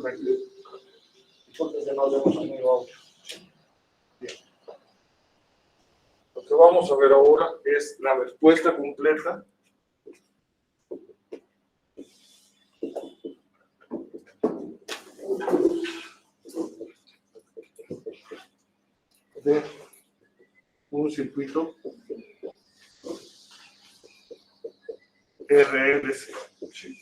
el 20. Porque no hemos amigo audio. Bien. Lo que vamos a ver ahora es la respuesta completa de un circuito RLC. ¿Sí?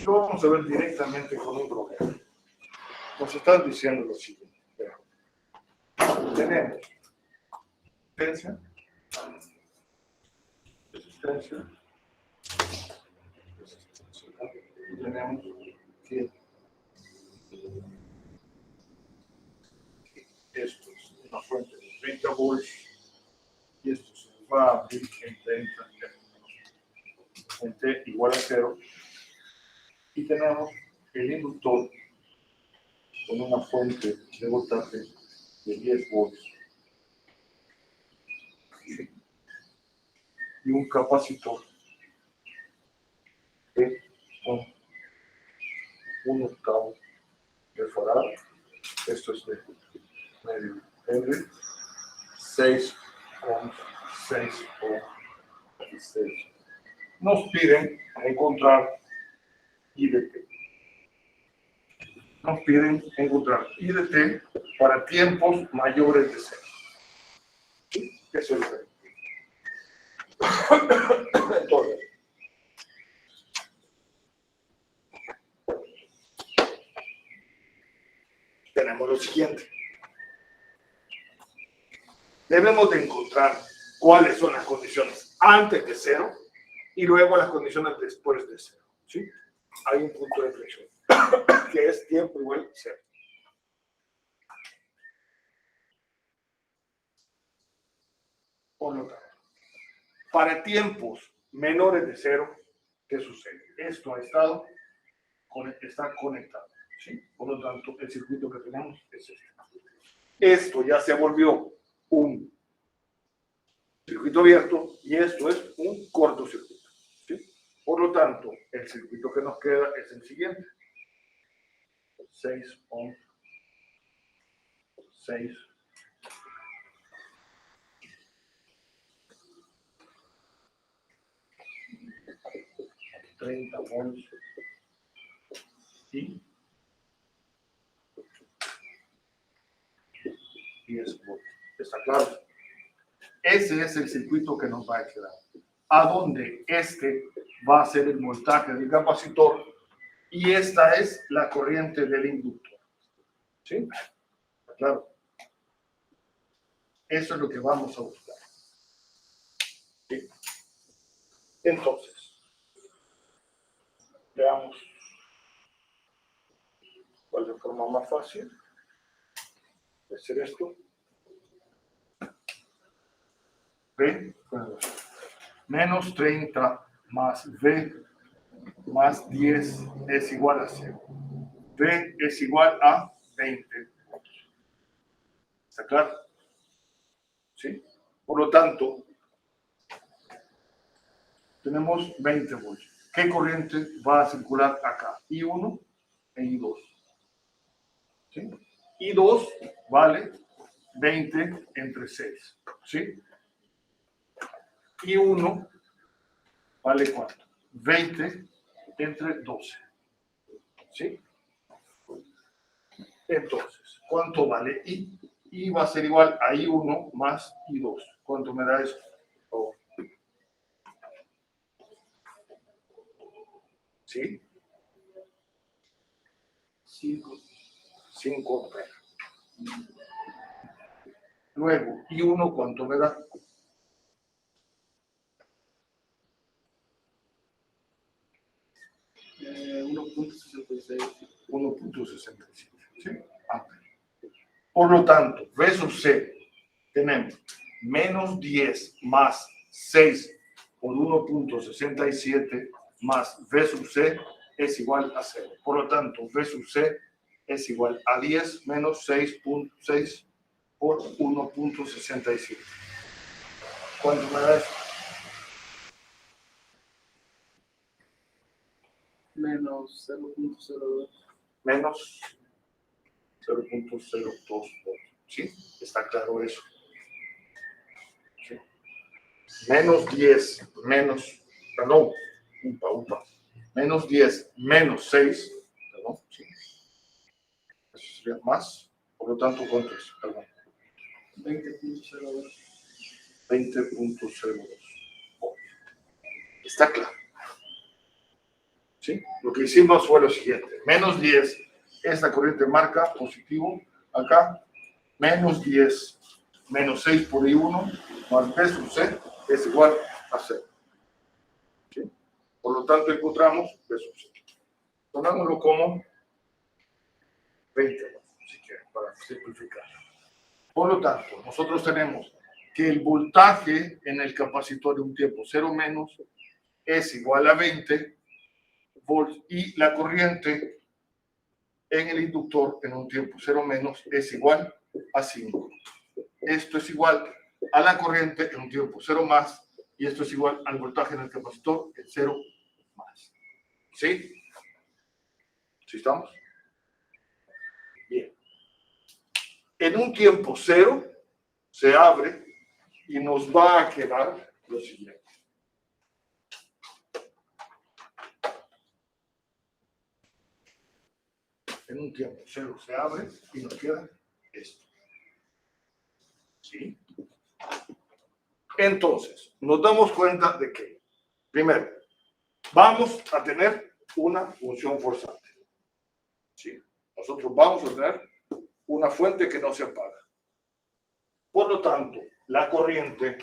Lo vamos a ver directamente con un problema. Nos están diciendo lo siguiente. Tenemos resistencia, tenemos que esto es una fuente de 30 volts y esto se va a abrir en T igual a 0 y tenemos el inductor con una fuente de voltaje de 10 volts y un capacitor de 1 octavo de farad, esto es de medio Henry, 6 ohms, 6 ohms y 6. Nos piden encontrar I de T. Nos piden encontrar I de T para tiempos mayores de 0. ¿Sí? Eso es el Entonces, tenemos lo siguiente. Debemos de encontrar cuáles son las condiciones antes de 0 y luego las condiciones después de 0. ¿Sí? Hay un punto de inflexión que es tiempo igual a 0. Por lo tanto, para tiempos menores de 0, ¿qué sucede? Esto está conectado. ¿Sí? Por lo tanto, el circuito que tenemos es este. Esto ya se volvió un circuito abierto y esto es un cortocircuito. ¿Sí? Por lo tanto, el circuito que nos queda es el siguiente. 6 ohms, 6, 30 volts y 10 volts. ¿Está claro? Ese es el circuito que nos va a quedar. A donde este va a ser el voltaje del capacitor y esta es la corriente del inductor. ¿Sí? Claro. Eso es lo que vamos a buscar. ¿Sí? Entonces, veamos cuál es la forma más fácil de hacer esto. V menos 30 más V más 10 es igual a 0. V es igual a 20 volts. ¿Está claro? ¿Sí? Por lo tanto, tenemos 20 volts. ¿Qué corriente va a circular acá? I1 e I2. ¿Sí? I2 vale 20 entre 6. ¿Sí? I1 vale ¿cuánto? 20 entre 12. ¿Sí? Entonces, ¿cuánto vale I? I va a ser igual a I1 más I2. ¿Cuánto me da eso? Oh. ¿Sí? 5 amperes. Luego, I1, ¿cuánto me da? 1.66. 1.67. ¿Sí? Por lo tanto, V sub C tenemos menos 10 más 6 por 1.67 más V sub C es igual a 0. Por lo tanto, V sub C es igual a 10 menos 6.6 por 1.67. ¿Cuánto me da eso? Menos 0.02. menos 0.02 volts. ¿Sí? Está claro eso. ¿Sí? Menos 10, menos, perdón, menos 10, menos 6, perdón, ¿sí? Eso sería más, por lo tanto, ¿cuánto es? Perdón. 20.02. 20.02. Está claro. ¿Sí? Lo que hicimos fue lo siguiente. Menos 10, esta corriente marca positivo. Acá, menos 10, menos 6 por I1, más B sub C es igual a 0. ¿Sí? Por lo tanto, encontramos B sub C. Tomámoslo como 20, si quieren, para simplificar. Por lo tanto, nosotros tenemos que el voltaje en el capacitor de un tiempo 0 menos es igual a 20 volts y la corriente en el inductor en un tiempo 0 menos es igual a 5. Esto es igual a la corriente en un tiempo 0 más y esto es igual al voltaje en el capacitor en 0 más. ¿Sí? ¿Sí estamos? Bien. En un tiempo 0 se abre y nos va a quedar lo siguiente. En un tiempo 0 se abre y nos queda esto. ¿Sí? Entonces, nos damos cuenta de que, primero, vamos a tener una función forzante. ¿Sí? Nosotros vamos a tener una fuente que no se apaga. Por lo tanto, la corriente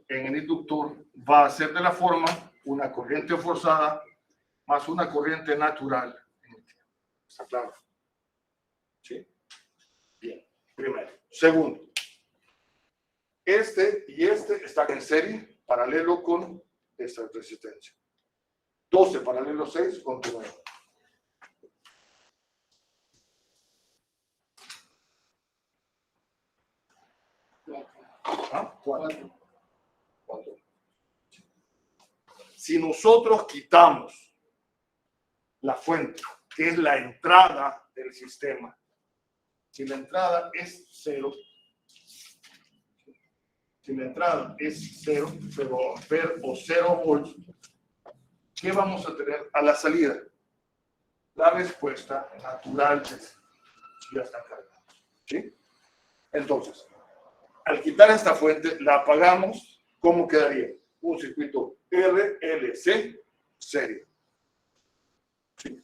en el inductor va a ser de la forma una corriente forzada más una corriente natural. ¿Está claro? ¿Sí? Bien, primero. Segundo, este y este están en serie, paralelo con esta resistencia. 12 paralelo 6 con 9. ¿Ah? 4. Si nosotros quitamos la fuente, que es la entrada del sistema, si la entrada es 0, si la entrada es 0 ampere o 0 volts, ¿qué vamos a tener a la salida? La respuesta natural es ya está cargada. ¿Sí? Entonces, al quitar esta fuente, la apagamos, ¿cómo quedaría? Un circuito RLC serio. ¿Sí?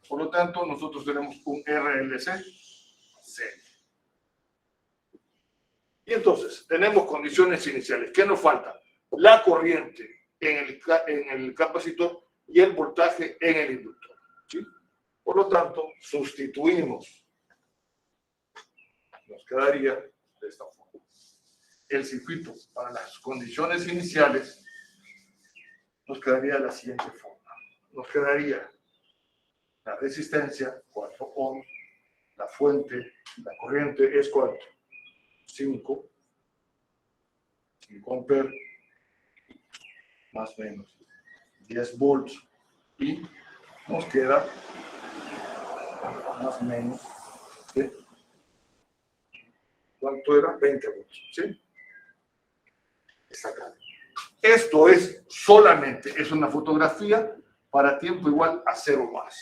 Por lo tanto, nosotros tenemos un RLC serio. Y entonces, tenemos condiciones iniciales. ¿Qué nos falta? La corriente en el capacitor y el voltaje en el inductor. ¿Sí? Por lo tanto, sustituimos. Nos quedaría de esta forma. El circuito para las condiciones iniciales nos quedaría de la siguiente forma. Nos quedaría la resistencia, 4 ohms, la fuente, la corriente es ¿cuánto? 5 amperes, más o menos 10 volts, y nos queda más o menos, ¿sí? ¿Cuánto era? 20 volts, ¿sí? Está acá. Esto es solamente, es una fotografía para tiempo igual a 0 más.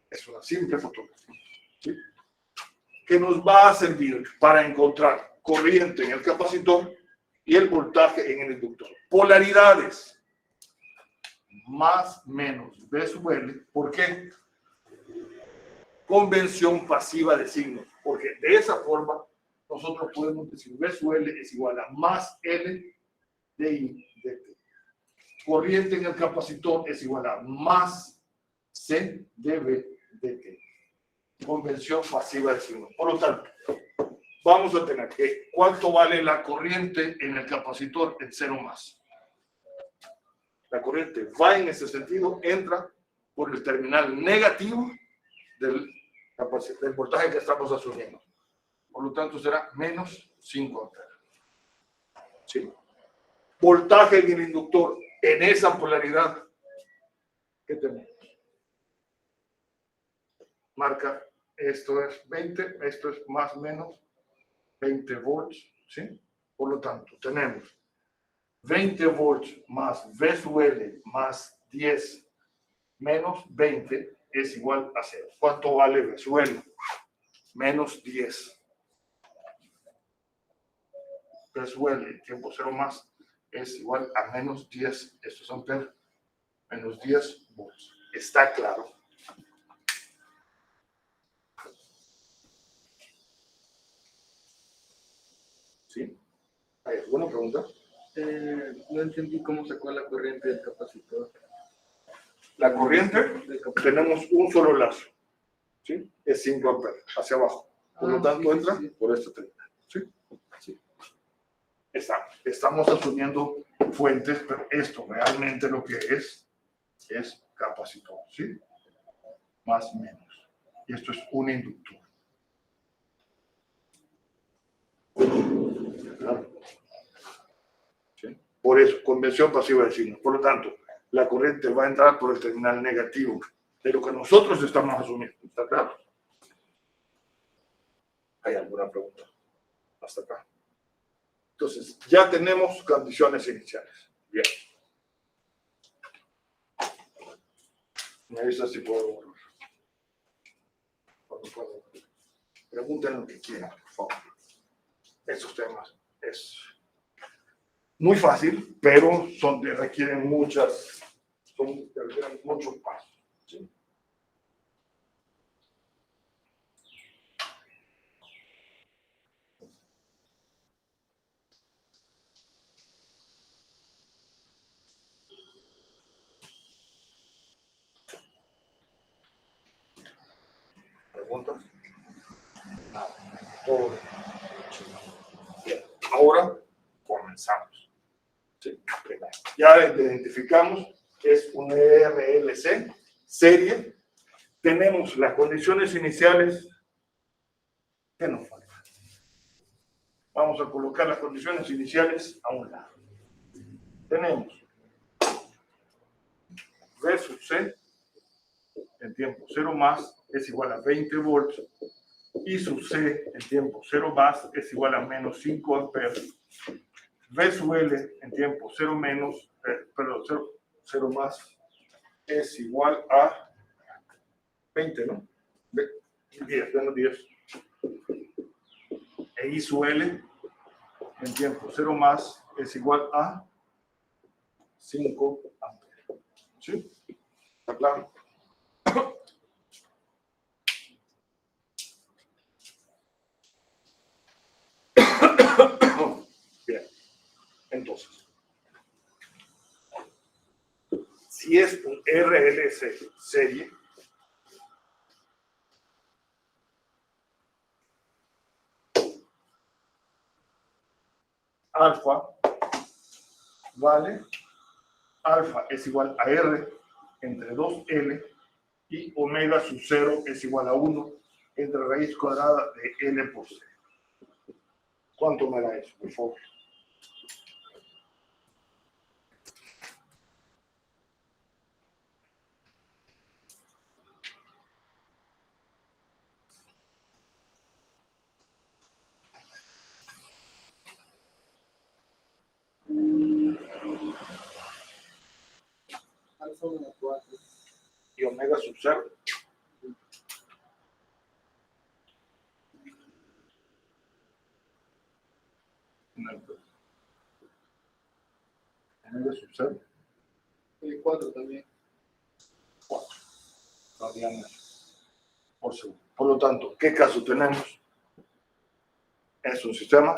Es una simple fotografía, ¿sí? Que nos va a servir para encontrar corriente en el capacitor y el voltaje en el inductor. Polaridades, más menos V sub L. ¿Por qué? Convención pasiva de signos, porque de esa forma nosotros podemos decir V sub L es igual a más L de I de T. Corriente en el capacitor es igual a más C de V de T. Convención pasiva de signos. Por lo tanto, vamos a tener que ¿cuánto vale la corriente en el capacitor en 0 más? La corriente va en ese sentido, entra por el terminal negativo del voltaje que estamos asumiendo. Por lo tanto, será menos 5 amperes. ¿Sí? Voltaje en el inductor en esa polaridad, ¿qué tenemos? marca, esto es 20, esto es más o menos 20 volts, ¿sí? Por lo tanto, tenemos 20 volts más V sub L más 10 menos 20 es igual a 0. ¿Cuánto vale V sub L? Menos 10. V sub L, tiempo 0 más, es igual a menos 10. Estos son menos 10 volts. ¿Está claro? ¿Sí? ¿Hay alguna pregunta? No entendí cómo sacó la corriente del capacitor. La corriente, tenemos un solo lazo, ¿sí? Es 5 amperes hacia abajo. Por lo tanto, entra por este terminal, ¿sí? Sí. Estamos asumiendo fuentes, pero esto realmente lo que es capacitor, ¿sí? Más o menos. Y esto es un inductor. ¿Sí? Por eso, convención pasiva de signo. Por lo tanto, la corriente va a entrar por el terminal negativo de lo que nosotros estamos asumiendo. ¿Está claro? ¿Hay alguna pregunta? Hasta acá. Entonces, ya tenemos condiciones iniciales. Bien. Me avisa si puedo volver. Cuando puedo. Pregunten lo que quieran, por favor. Estos temas es muy fácil, pero requieren muchos pasos. ¿Sí? ¿Preguntas? Nada. Todo bien. Ahora comenzamos. ¿Sí? Ya identificamos que es un RLC serie. Tenemos las condiciones iniciales. ¿Qué nos falta? Vamos a colocar las condiciones iniciales a un lado. Tenemos V sub C en tiempo 0 más es igual a 20 volts y sub C en tiempo 0 más es igual a menos 5 amperes. V sub L en tiempo 0 menos, perdón, 0 más es igual a 20, ¿no? 10, menos 10. E I sub L en tiempo 0 más es igual a 5 amperes. ¿Sí? ¿Está claro? Bien. Entonces, si es un RLC serie, alfa vale, alfa es igual a R entre 2L y omega sub 0 es igual a 1 entre raíz cuadrada de L por C. ¿Cuánto me da eso, por favor? Alfa menos 4. Y omega sub 0. Omega sub 0. 4 también. 4. Radianes por segundo. Por lo tanto, ¿qué caso tenemos? Es un sistema.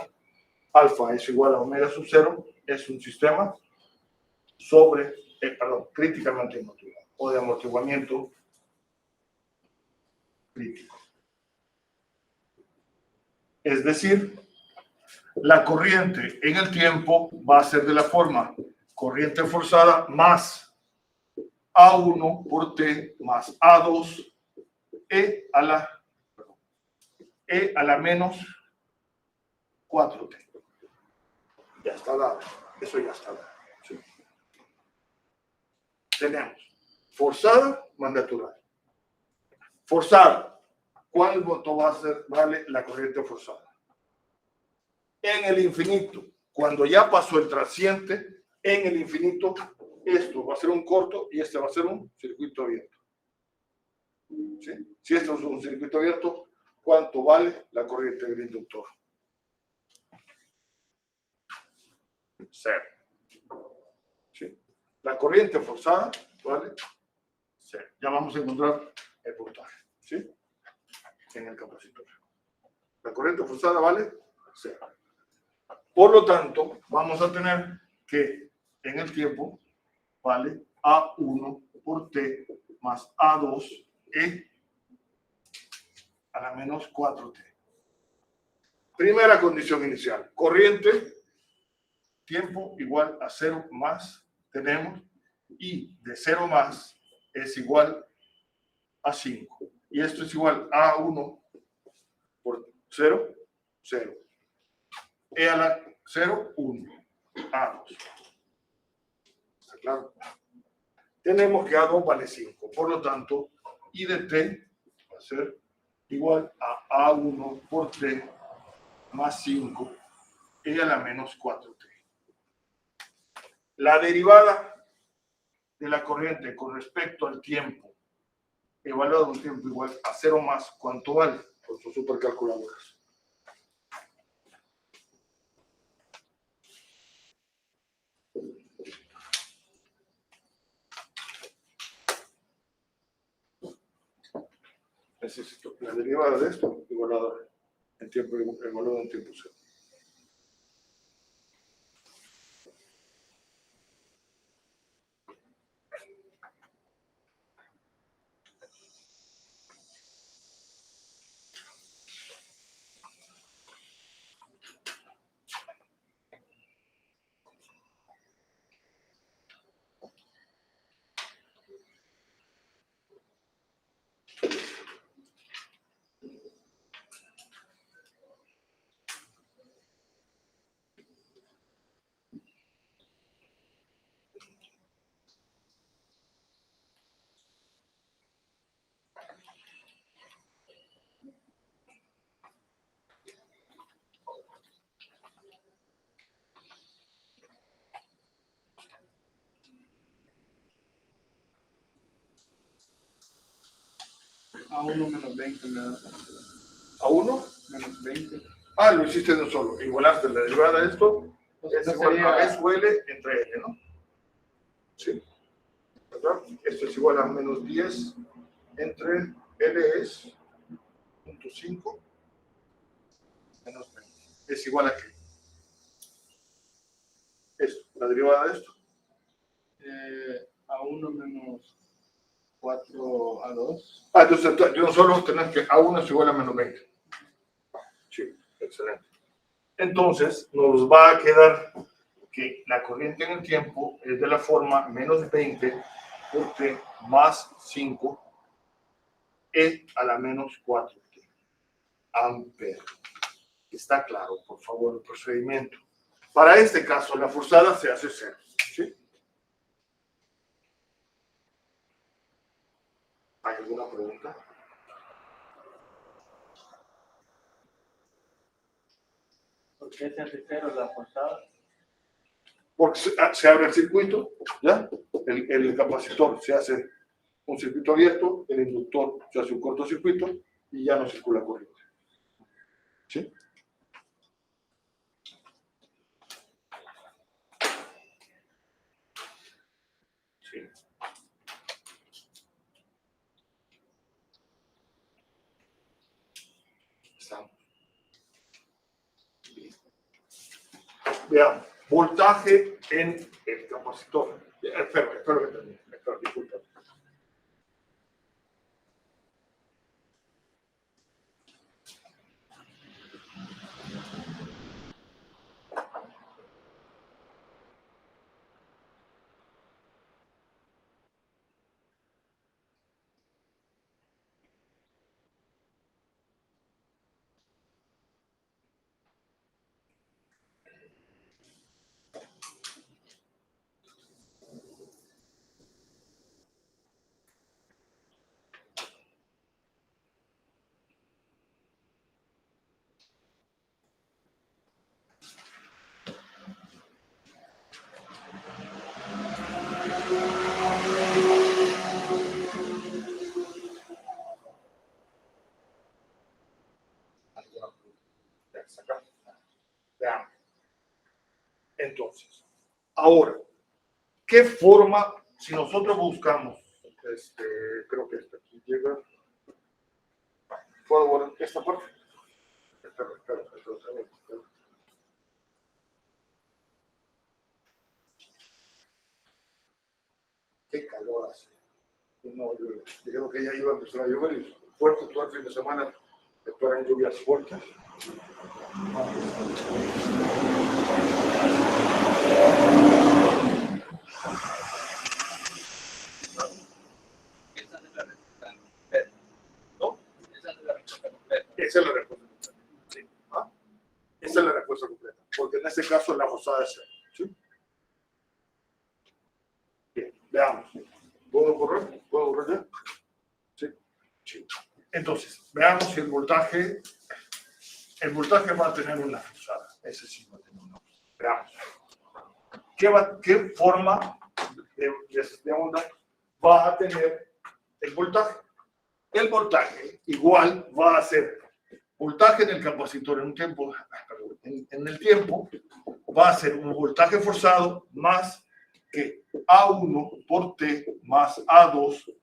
Alfa es igual a omega sub 0. Es un sistema críticamente amortiguado o de amortiguamiento crítico. Es decir, la corriente en el tiempo va a ser de la forma corriente forzada más A1 por T más A2 E a la menos 4T. Ya está dado. Eso ya está dado. ¿Sí? Tenemos forzada más natural. Forzada ¿cuánto va a ser, vale la corriente forzada? En el infinito, cuando ya pasó el trasciente, en el infinito, esto va a ser un corto y este va a ser un circuito abierto. ¿Sí? Si esto es un circuito abierto, ¿cuánto vale la corriente del inductor? Cero. ¿Sí? La corriente forzada vale cero. Ya vamos a encontrar el voltaje. ¿Sí? En el capacitor. La corriente forzada vale cero. Por lo tanto, vamos a tener que en el tiempo vale A1 por T más A2 E a la menos 4T. Primera condición inicial. Corriente, tiempo igual a 0 más tenemos, y de 0 más es igual a 5. Y esto es igual a 1 por 0, 0. E a la 0, 1. A2. ¿Está claro? Tenemos que A2 vale 5. Por lo tanto, I de T va a ser igual a A1 por T más 5 E a la menos 4T. La derivada de la corriente con respecto al tiempo, evaluado un tiempo igual a 0 más, ¿cuánto vale? Con sus supercalculadoras. Necesito la derivada de esto igualada en tiempo, evaluado en tiempo 0. A1 menos 20 me da. ¿A 1? Menos 20. Ah, lo hiciste de un solo. Igualaste la derivada de esto. Entonces, Es igual a B sub L entre L, ¿no? Sí. ¿Verdad? Esto es igual a menos 10 entre L es 0.5 menos 20. Es igual a ¿qué? Esto, la derivada de esto. A1 menos 4A2. Ah, entonces yo no solo tener que A1 es igual a menos 20. Sí, excelente. Entonces nos va a quedar que la corriente en el tiempo es de la forma menos 20 por T más 5 E a la menos 4T. Amperes. Está claro, por favor, el procedimiento. Para este caso, la forzada se hace 0. ¿Sí? ¿Hay alguna pregunta? ¿Por qué se hace cero la forzada? Porque se abre el circuito, ¿ya? El capacitor se hace un circuito abierto, el inductor se hace un cortocircuito y ya no circula corriente. ¿Sí? Sí. Estamos. Veamos, voltaje en el capacitor. Espero que termine. Espero, disculpa. Veamos. Entonces, ahora, ¿qué forma, si nosotros buscamos, creo que esta aquí llega, ¿puedo borrar esta parte? Espera. Qué calor hace. No, yo dijeron que ya iba a empezar a llover y fuerte todo el fin de semana, esperan lluvias fuertes. ¿No? Esa es la respuesta completa. Sí. ¿Ah? Esa es la respuesta completa, porque en este caso la forzada es 0. ¿Sí? Bien, veamos. ¿Puedo correr? ¿Puedo correr ya? Sí. Sí. Entonces, veamos si el voltaje va a tener una forzada. Ese sí va a tener una forzada. Veamos. ¿Qué forma de onda va a tener el voltaje? El voltaje igual va a ser voltaje en el capacitor en un tiempo, en el tiempo va a ser un voltaje forzado más que A1 por T más A2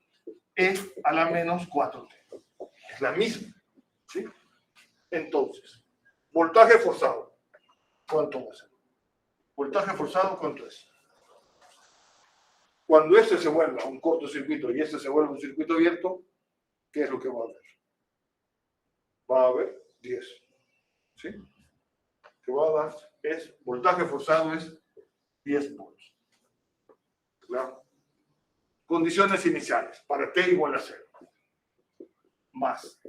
E a la menos 4T. Es la misma. ¿Sí? Entonces, voltaje forzado, ¿cuánto va a ser? Voltaje forzado, ¿cuánto es? Cuando este se vuelva un cortocircuito y este se vuelve un circuito abierto, ¿qué es lo que va a haber? Va a haber 10. ¿Sí? Que va a dar es, voltaje forzado es 10 volts. Claro. Condiciones iniciales, para T igual a 0. Más.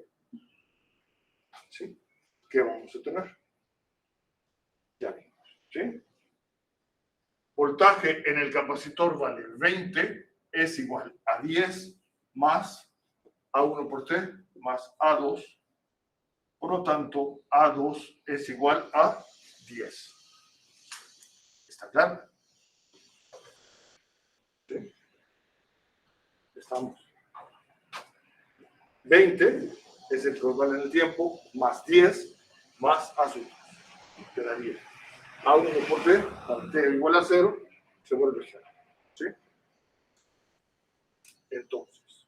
¿Sí? ¿Qué vamos a tener? Ya vimos. ¿Sí? Voltaje en el capacitor vale 20, es igual a 10 más A1 por T más A2. Por lo tanto, A2 es igual a 10. ¿Está claro? ¿Sí? Estamos. 20 es el total en el tiempo, más 10, más A2. Queda 10. A1 por T, con T igual a 0, se vuelve 0. ¿Sí? Entonces,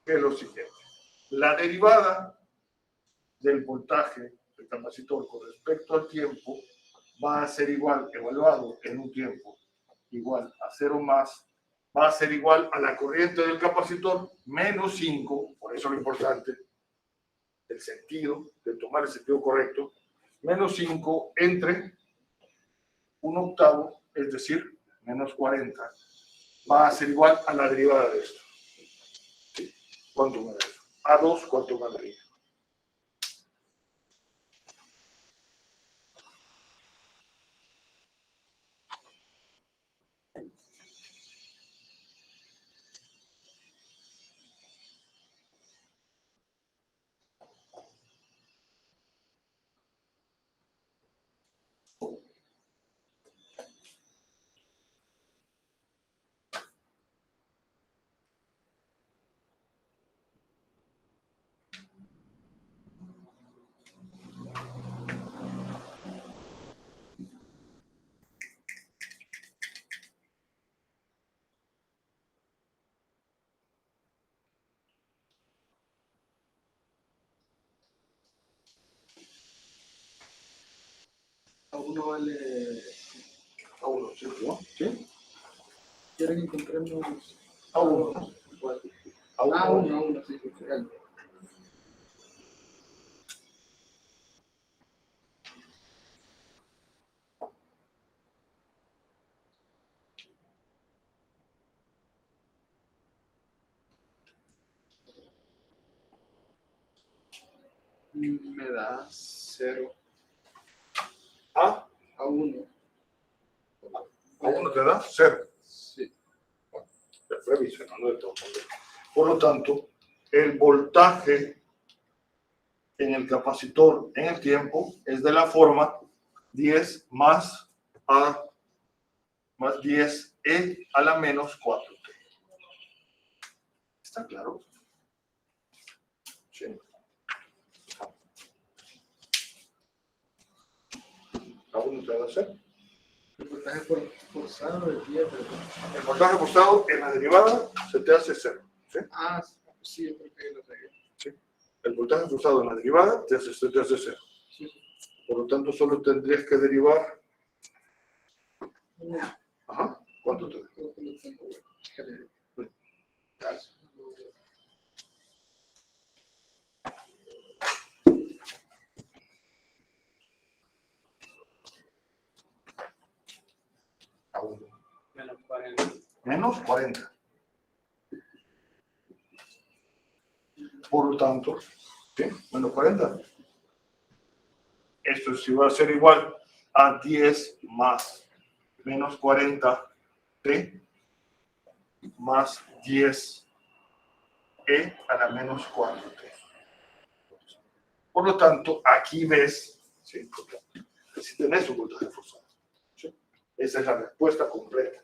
¿qué es lo siguiente? La derivada del voltaje del capacitor con respecto al tiempo va a ser igual, evaluado en un tiempo igual a 0 más, va a ser igual a la corriente del capacitor menos 5, por eso lo importante, el sentido, de tomar el sentido correcto, menos 5 entre 1/8, es decir, menos 40, va a ser igual a la derivada de esto. ¿Sí? ¿Cuánto me da eso? A2, ¿cuánto me daría? A1 vale. A1, ¿sí? ¿No? ¿Sí? ¿Quieren encontrarnos A1. ¿Cuál? A1. A1, sí, real. Me da 0. A. A1. A1 te da 0. Sí. Revisionando de todo. Por lo tanto, el voltaje en el capacitor en el tiempo es de la forma 10 más A más 10 E a la menos 4T. ¿Está claro? Sí. Aún no te va a hacer. El voltaje forzado de 10, ¿verdad? El voltaje forzado en la derivada se te hace 0. ¿Sí? Ah, sí, yo creo que lo regué. ¿Sí? El voltaje forzado en la derivada te hace 0. Sí, sí. Por lo tanto, solo tendrías que derivar. No, Ajá. ¿Cuánto te da? creo que lo tengo, güey. Déjale. Aún. Menos 40. Menos 40. Por lo tanto, ¿sí? Menos 40. Esto sí va a ser igual a 10 más menos 40 t más 10 e a la menos 4t. Por lo tanto, aquí ves, ¿sí? Si tenés un voltaje forzado. ¿Sí? Esa es la respuesta completa.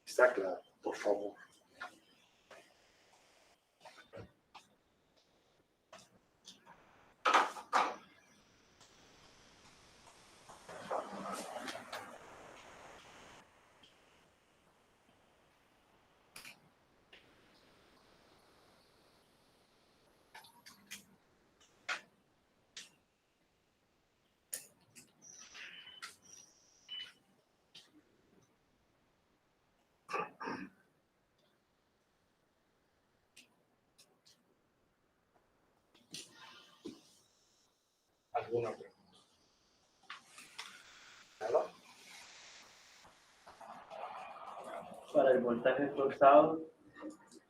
Está claro, por favor. ¿Alguna pregunta? ¿Nada? Para el voltaje forzado,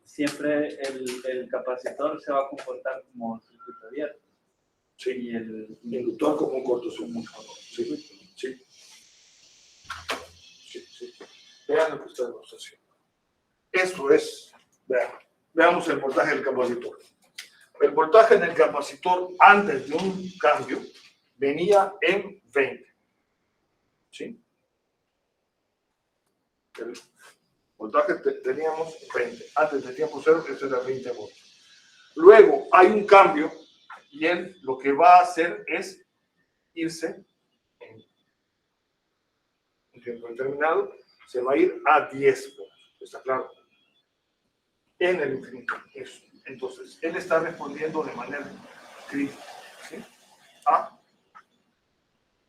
siempre el capacitor se va a comportar como circuito abierto. Sí. Y el Inductor como un cortocircuito. Sí, sí. Sí, sí. Vean lo que estamos haciendo. Esto es, veamos el voltaje del capacitor. El voltaje en el capacitor antes de un cambio venía en 20. ¿Sí? El voltaje teníamos 20. Antes de tiempo cero, eso era 20 voltios. Luego hay un cambio y él lo que va a hacer es irse en un tiempo determinado, se va a ir a 10 voltios. ¿Está claro? En el infinito. Eso. Entonces, él está respondiendo de manera crítica. ¿Sí? A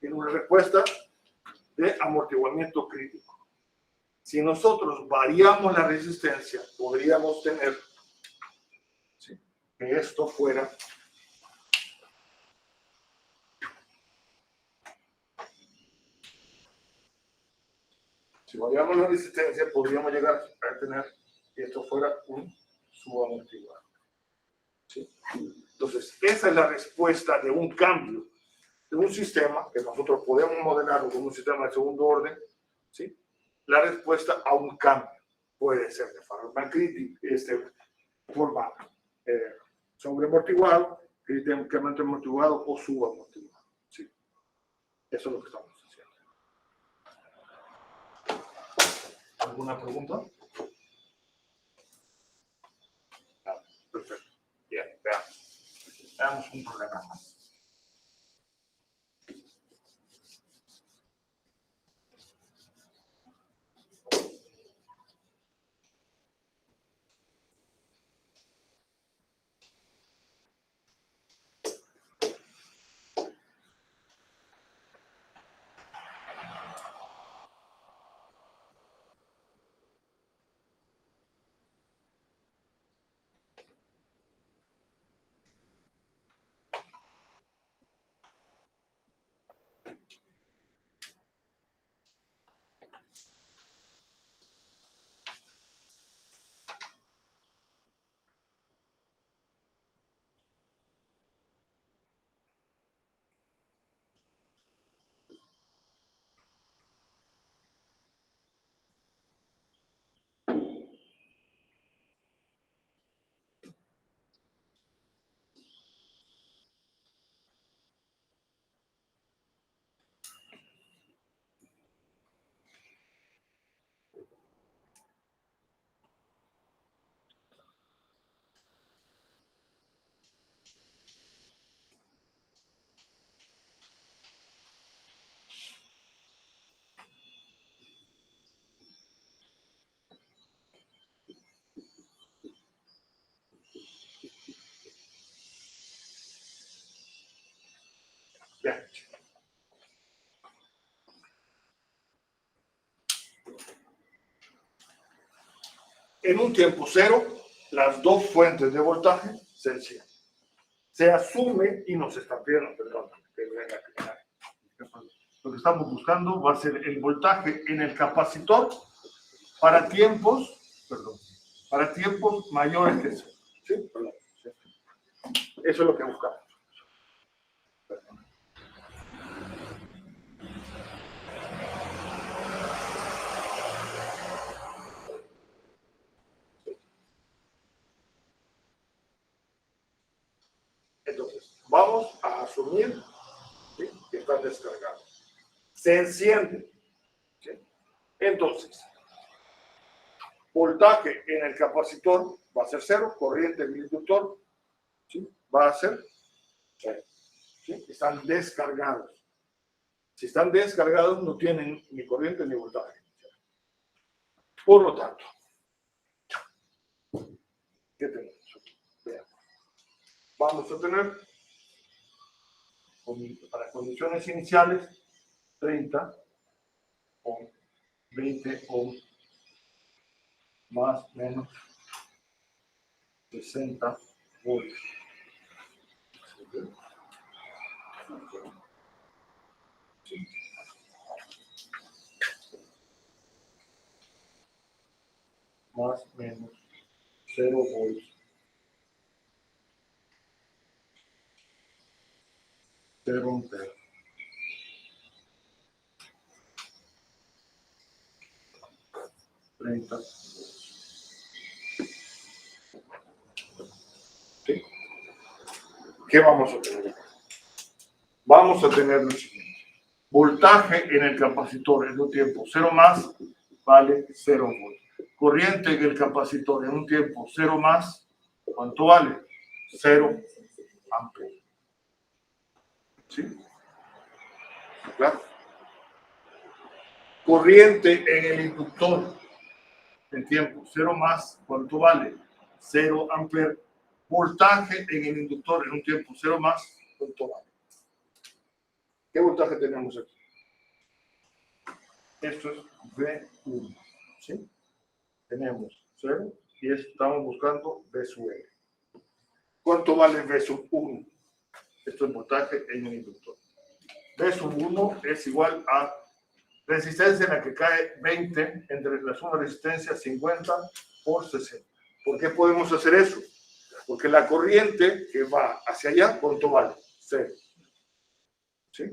tiene una respuesta de amortiguamiento crítico. Si nosotros variamos la resistencia, podríamos tener, ¿sí?, que esto fuera si variamos la resistencia, podríamos llegar a tener que esto fuera un subamortiguador. ¿Sí? Entonces, esa es la respuesta de un cambio de un sistema que nosotros podemos modelarlo como un sistema de segundo orden. ¿Sí? La respuesta a un cambio puede ser de forma crítica, forma sobreamortiguado, críticamente amortiguado o subamortiguado. ¿Sí? Eso es lo que estamos haciendo. ¿Alguna pregunta? Ah, perfecto. Bien, veamos. Veamos un problema más. Bien. En un tiempo cero, las dos fuentes de voltaje se encienden. Se asume, y nos está pidiendo, perdón, lo que estamos buscando va a ser el voltaje en el capacitor para tiempos mayores que cero. ¿Sí? Perdón. Eso es lo que buscamos. Perdón. Entonces, vamos a asumir, ¿sí?, que están descargados. Se enciende. ¿Sí? Entonces, voltaje en el capacitor va a ser cero, corriente en el inductor, ¿sí?, va a ser cero. ¿Sí? Están descargados. Si están descargados, no tienen ni corriente ni voltaje. Por lo tanto, ¿qué tenemos? Veamos. Vamos a tener, para condiciones iniciales, 30 ohm, 20 ohm, más menos 60 volts. ¿Sí? Más menos 0 volts. 0 amperes. ¿Sí? ¿Qué vamos a tener? Vamos a tener lo siguiente. Voltaje en el capacitor en un tiempo 0 más vale 0 volts. Corriente en el capacitor en un tiempo 0 más, ¿cuánto vale? 0 amperes. ¿Sí? ¿Claro? Corriente en el inductor en tiempo 0 más, ¿cuánto vale? 0 amperes. Voltaje en el inductor en un tiempo 0 más, ¿cuánto vale? ¿Qué voltaje tenemos aquí? Esto es V1. ¿Sí? Tenemos 0 y estamos buscando V sub L. ¿Cuánto vale V sub 1? Esto es voltaje en el inductor. V sub 1 es igual a resistencia en la que cae 20 entre la suma de resistencia 50 por 60. ¿Por qué podemos hacer eso? Porque la corriente que va hacia allá, ¿cuánto vale? 0. ¿Sí?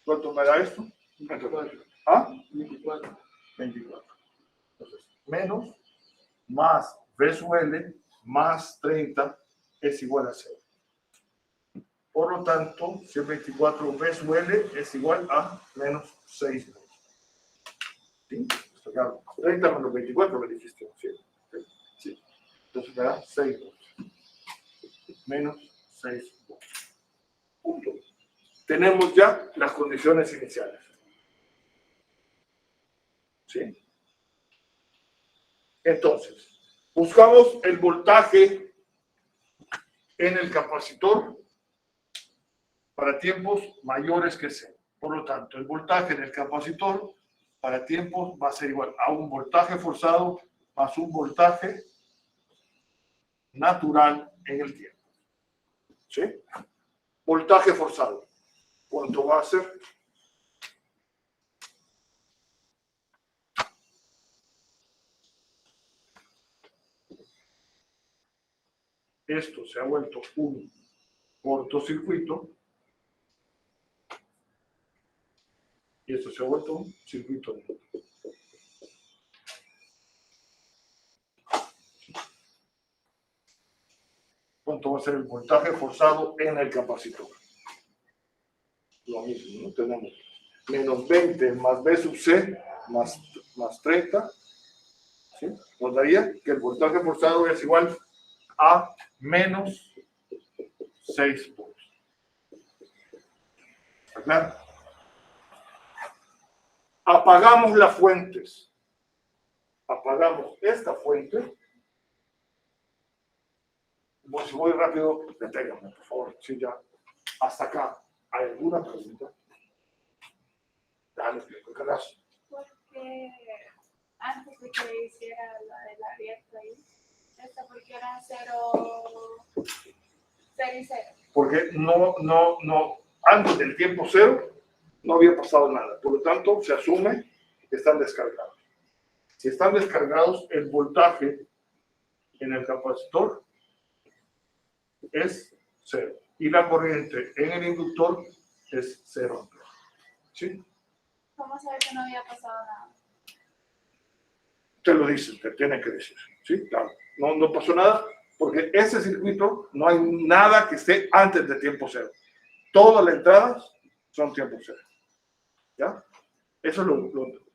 ¿Cuánto me da esto? 24. ¿Ah? 24. 24. Entonces, menos, más V sub L, más 30 es igual a 0. Por lo tanto, si es 24 V sub L es igual a menos 6 volts. ¿Sí? Está claro. 30 menos 24 me dijiste, ¿sí? Sí. Entonces me da 6 volts. Menos 6 volts. Punto. Tenemos ya las condiciones iniciales. ¿Sí? Entonces, buscamos el voltaje en el capacitor para tiempos mayores que 0. Por lo tanto, el voltaje en el capacitor para tiempos va a ser igual a un voltaje forzado más un voltaje natural en el tiempo. ¿Sí? Voltaje forzado. ¿Cuánto va a ser? Esto se ha vuelto un cortocircuito y esto se ha vuelto un circuito neutro. ¿Cuánto va a ser el voltaje forzado en el capacitor? Lo mismo, ¿no? Tenemos menos 20 más B sub C más 30. ¿Sí? Nos daría que el voltaje forzado es igual a menos 6 volts. ¿Está claro? Apagamos las fuentes. Apagamos esta fuente. Si voy rápido, deténgame, por favor. Sí, ya. Hasta acá. ¿Hay alguna pregunta? Dale, ¿qué querrás? Porque antes de que hiciera la del abierto ahí, porque era 0 y 0. Porque no, antes del tiempo cero no había pasado nada. Por lo tanto, se asume que están descargados. Si están descargados, el voltaje en el capacitor es 0. Y la corriente en el inductor es 0. ¿Sí? ¿Cómo saber que no había pasado nada? Te lo dicen, te tienen que decir. ¿Sí? Claro. No pasó nada porque ese circuito no hay nada que esté antes de tiempo cero. Todas las entradas son tiempo cero. ¿Ya? Eso es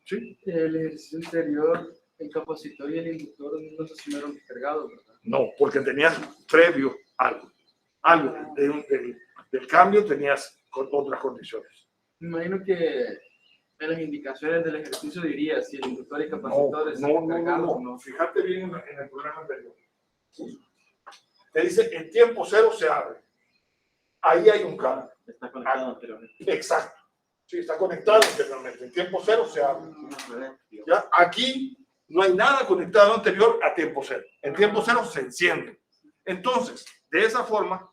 ¿sí? El ejercicio anterior, el capacitor y el inductor no se asumieron descargados, ¿verdad? No, porque tenías previo algo. Algo del cambio tenías con otras condiciones. Me imagino que en las indicaciones del ejercicio diría si el inductor y capacitor están descargados o no. Fíjate bien en el programa anterior. Te dice, en tiempo cero se abre. Ahí hay un cambio. Está conectado anteriormente. Exacto. Sí, está conectado anteriormente. En tiempo cero se abre. ¿Ya? Aquí no hay nada conectado anterior a tiempo cero. En tiempo cero se enciende. Entonces, de esa forma,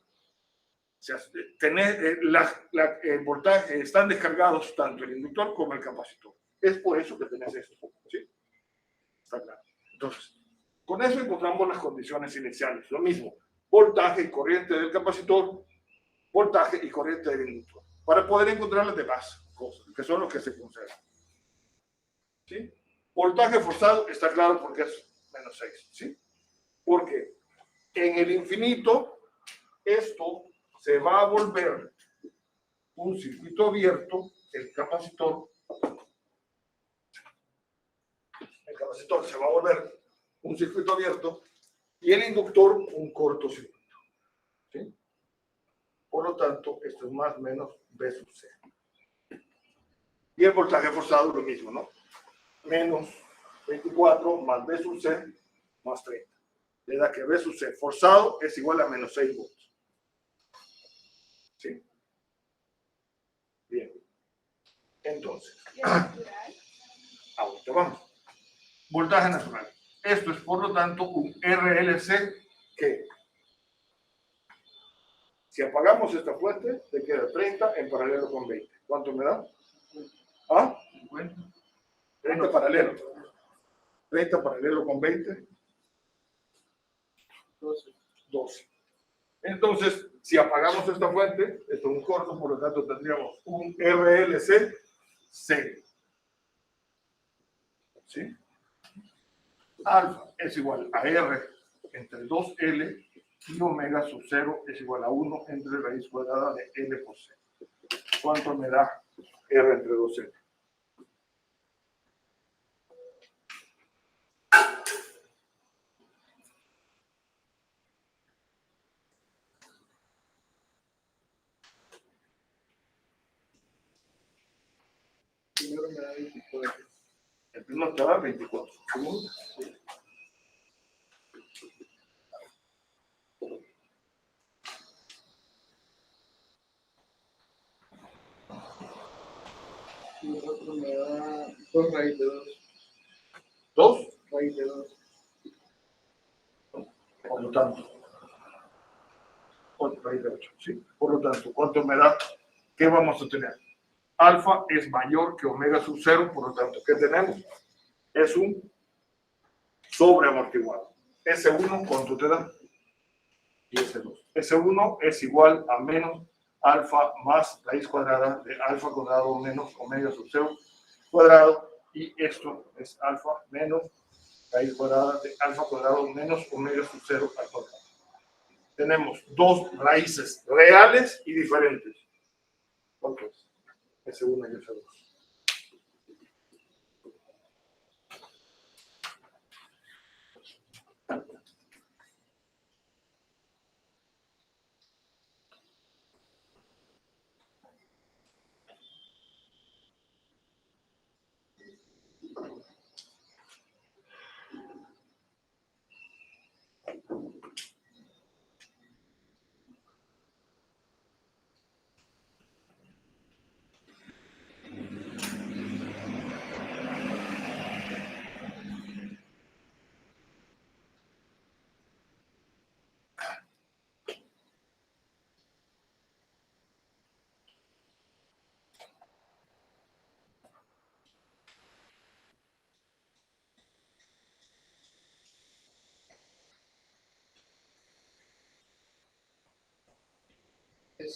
el voltaje están descargados tanto el inductor como el capacitor. Es por eso que tenés esto. ¿Sí? Está claro. Entonces, con eso encontramos las condiciones iniciales. Lo mismo, voltaje y corriente del capacitor, voltaje y corriente del inductor. Para poder encontrar las demás cosas, que son los que se conservan. ¿Sí? Voltaje forzado está claro porque es menos 6. ¿Sí? Porque en el infinito, esto se va a volver un circuito abierto, el capacitor se va a volver un circuito abierto y el inductor un cortocircuito. ¿Sí? Por lo tanto, esto es más o menos B sub C. Y el voltaje forzado lo mismo, ¿no? Menos 24 más B sub C más 30. Le da que B sub C forzado es igual a menos 6 volts. ¿Sí? Bien. Entonces, ¿Y el natural? ahorita vamos. Voltaje natural. Esto es, por lo tanto, un RLC que, si apagamos esta fuente, te queda 30 en paralelo con 20. ¿Cuánto me da? ¿Ah? 50. 30 paralelo. 30 paralelo con 20. 12. Entonces, si apagamos esta fuente, esto es un corto, por lo tanto tendríamos un RLC C. ¿Sí? Alfa es igual a R entre 2L y omega sub 0 es igual a 1 entre raíz cuadrada de L por C. ¿Cuánto me da R entre 2L? Primero me da 24. El primero te da 24. ¿Segundo? Y el otro me da 2 raíz de 2. 2. Raíz de 2. Por lo tanto, 8 raíz de 8. ¿Sí? Por lo tanto, ¿cuánto me da? ¿Qué vamos a tener? Alfa es mayor que omega sub 0, por lo tanto, ¿qué tenemos? Es un sobreamortiguado. S1, ¿cuánto te da? Y S2. S1 es igual a menos alfa más raíz cuadrada de alfa cuadrado menos omega sub 0 cuadrado. Y esto es alfa menos raíz cuadrada de alfa cuadrado menos omega sub 0 al cuadrado. Tenemos dos raíces reales y diferentes. ¿Cuánto es? S1 y S2.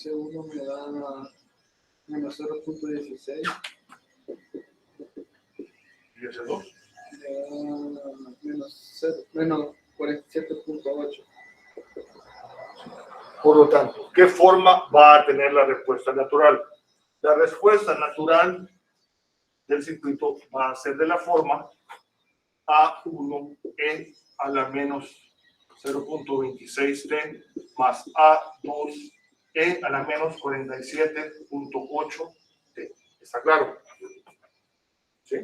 S1 me da menos 0.16. ¿Y S2? Me da menos 47.8. Por lo tanto, ¿qué forma va a tener la respuesta natural? La respuesta natural del circuito va a ser de la forma A1E a la menos 0.26T más A2E a la menos 47.8T. ¿Está claro? ¿Sí?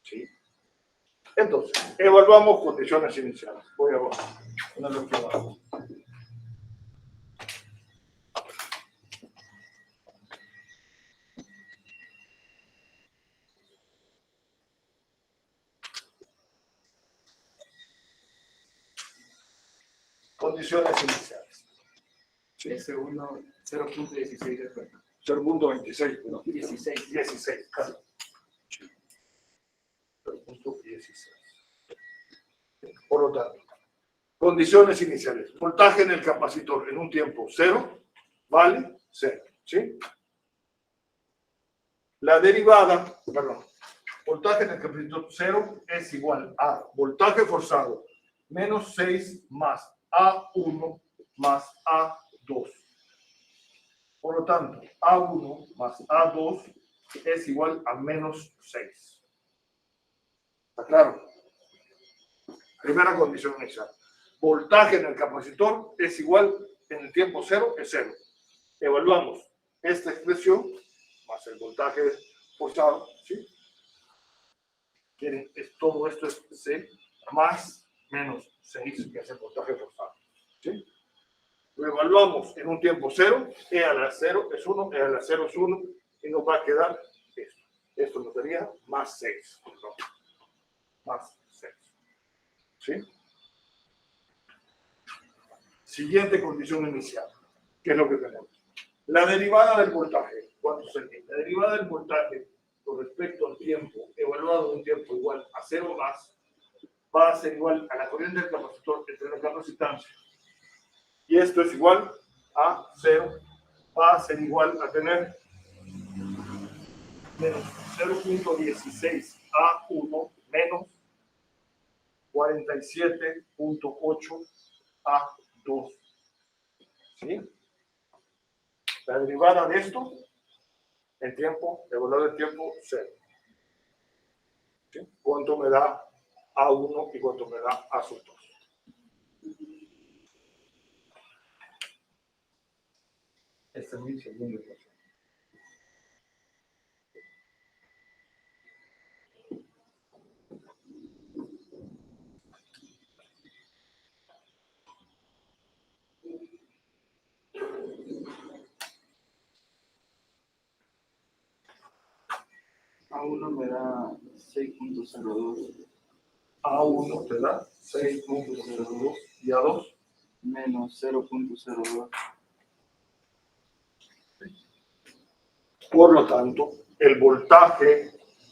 ¿Sí? Entonces, evaluamos condiciones iniciales. Voy a ponerlo aquí abajo. Condiciones iniciales. Sí. S1 0.16 de fuerza. 0.26, No, 16. 16, claro. 0.16. Por lo tanto, condiciones iniciales. Voltaje en el capacitor en un tiempo 0 vale 0. ¿Sí? La derivada, perdón, voltaje en el capacitor 0 es igual a voltaje forzado menos 6 más A1 más A2. Por lo tanto, A1 más A2 es igual a menos 6. ¿Está claro? Primera condición inicial. Voltaje en el capacitor es igual en el tiempo 0 es 0. Evaluamos esta expresión más el voltaje forzado, ¿sí? Todo esto es C más menos 6, que es el voltaje forzado, ¿sí? Lo evaluamos en un tiempo 0, E a la 0 es 1, E a la 0 es 1, y nos va a quedar esto. Esto nos daría más 6. Perdón. Más 6. ¿Sí? Siguiente condición inicial. ¿Qué es lo que tenemos? La derivada del voltaje. ¿Cuánto sería? La derivada del voltaje con respecto al tiempo, evaluado en un tiempo igual a 0 más, va a ser igual a la corriente del capacitor entre la capacitancia. Y esto es igual a 0, va a ser igual a tener menos 0.16 A1 menos 47.8 A2. ¿Sí? La derivada de esto, el tiempo, evaluado el tiempo, 0. ¿Sí? ¿Cuánto me da A1 y cuánto me da A2? Esta es mi segunda ecuación. A1 me da 6.02 A1 te da 6.02 y A2 menos 0.02. Por lo tanto, el voltaje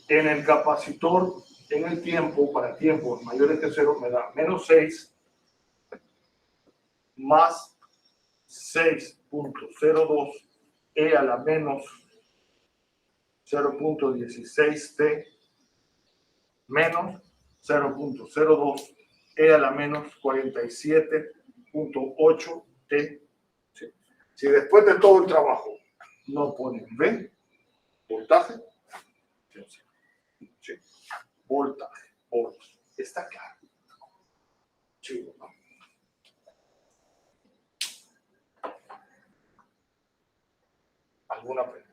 en el capacitor en el tiempo, para tiempos mayores que 0, me da menos 6 más 6.02 E a la menos 0.16T menos 0.02 E a la menos 47.8T. ¿Sí? Si después de todo el trabajo no ponen B, voltaje, sí. Voltaje, está claro. Sí, ¿no? ¿Alguna pregunta?